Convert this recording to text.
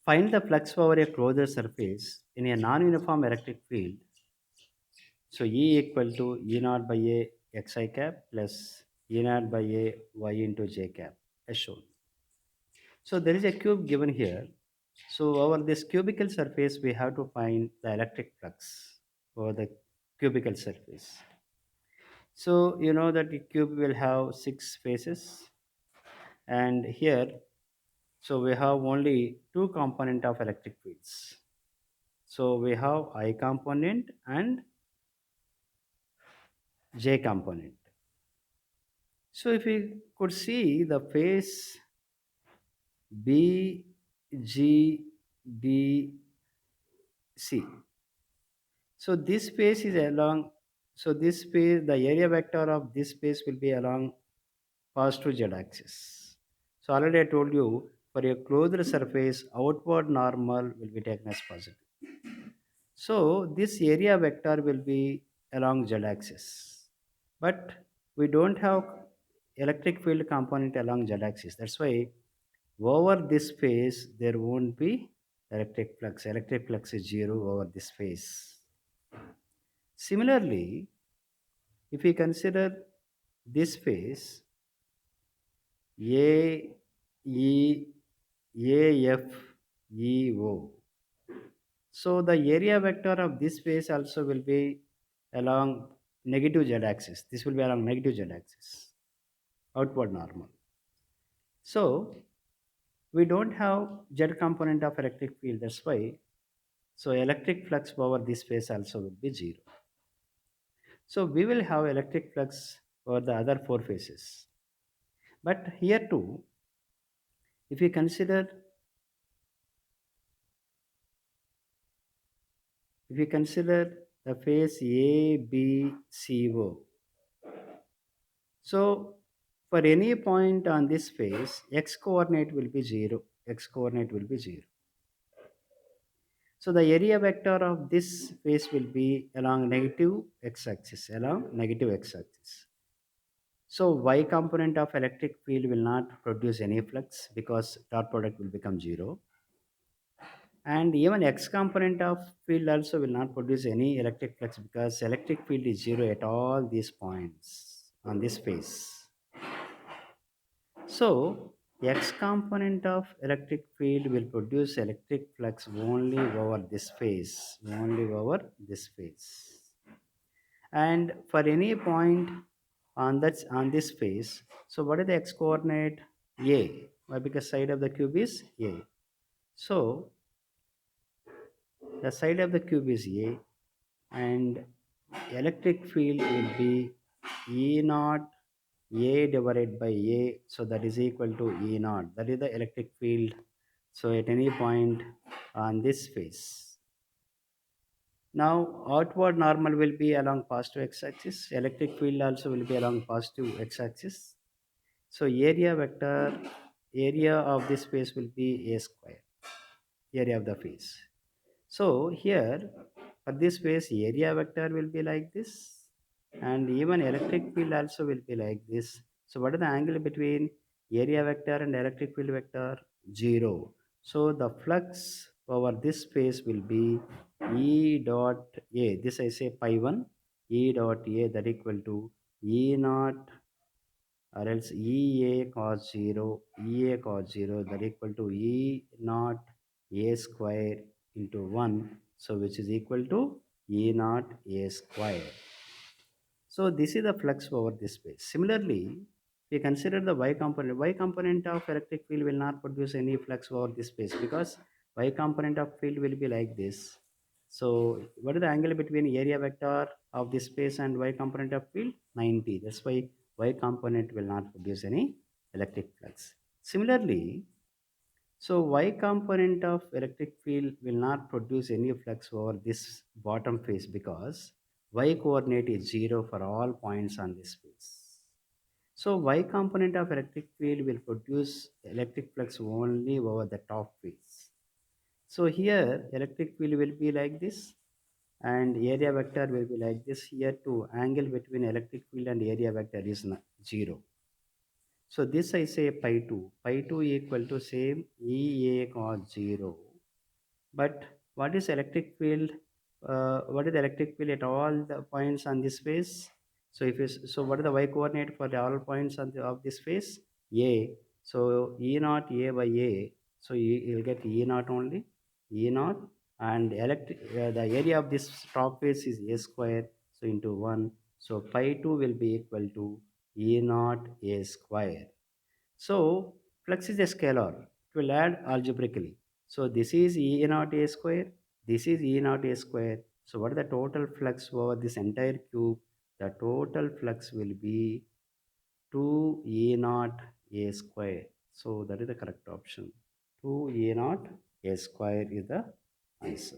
Find the flux over a closed surface in a non-uniform electric field. So E equal to E naught by A xi cap plus E naught by A y into j cap as shown. So there is a cube given here. So over this cubical surface, we have to find the electric flux over the cubical surface. So you know that the cube will have six faces, and here, so we have only two component of electric fields. So we have I component and j component. So if we could see the face B, G, B, C. So this space is along, so this space, the area vector of this space will be along positive z axis. So already I told you for a closed surface, outward normal will be taken as positive. So this area vector will be along z axis. But we don't have electric field component along z axis. That's why over this space there won't be electric flux. Electric flux is zero over this space. Similarly, if we consider this phase A, E, A, F, E, O. So the area vector of this phase also will be along negative z axis. This will be along negative z axis, outward normal. So we don't have z component of electric field. That's why. So electric flux over this phase also will be zero. So we will have electric flux over the other four phases. But here too, if you consider the phase A, B, C, O. So for any point on this phase, x coordinate will be 0. X coordinate will be 0. So the area vector of this phase will be along negative x-axis, along negative x-axis. So y component of electric field will not produce any flux because dot product will become 0. And even x component of field also will not produce any electric flux because electric field is 0 at all these points on this phase. So x component of electric field will produce electric flux only over this phase, only over this phase. And for any point on this phase, so what is the x coordinate? A. Why? Because side of the cube is A. So the side of the cube is A, and electric field will be E naught A divided by A, so that is equal to E naught. That is the electric field. So at any point on this face. Now outward normal will be along positive x-axis. Electric field also will be along positive x-axis. So area of this face will be A square, area of the face. So here for this phase area vector will be like this, and even electric field also will be like this. So what is the angle between area vector and electric field vector? 0. So the flux over this phase will be E dot A. This I say pi 1 E dot A, that equal to E naught or else EA cos 0, EA cos 0, that equal to E naught A square into 1, so which is equal to E naught A square. So this is the flux over this space. Similarly, we consider the y component of electric field will not produce any flux over this space because y component of field will be like this. So what is the angle between area vector of this space and y component of field? 90. That's why y component will not produce any electric flux. Similarly, so y component of electric field will not produce any flux over this bottom face because y coordinate is 0 for all points on this face. So y component of electric field will produce electric flux only over the top face. So here electric field will be like this and area vector will be like this. Here too angle between electric field and area vector is 0. So this I say pi 2. Pi 2 equal to same EA cos 0 But what is electric field? What is the electric field at all the points on this face? So if is so, what is the y coordinate for the all points on of this face? A. So E naught A by A. So you will get E naught only. E naught and the area of this top face is A square. So into 1. So pi 2 will be equal to E naught A square. So flux is a scalar. It will add algebraically. So this is E naught A square. This is E naught A square. So what is the total flux over this entire cube? The total flux will be 2 E naught A square. So that is the correct option. 2 E naught A square is the answer.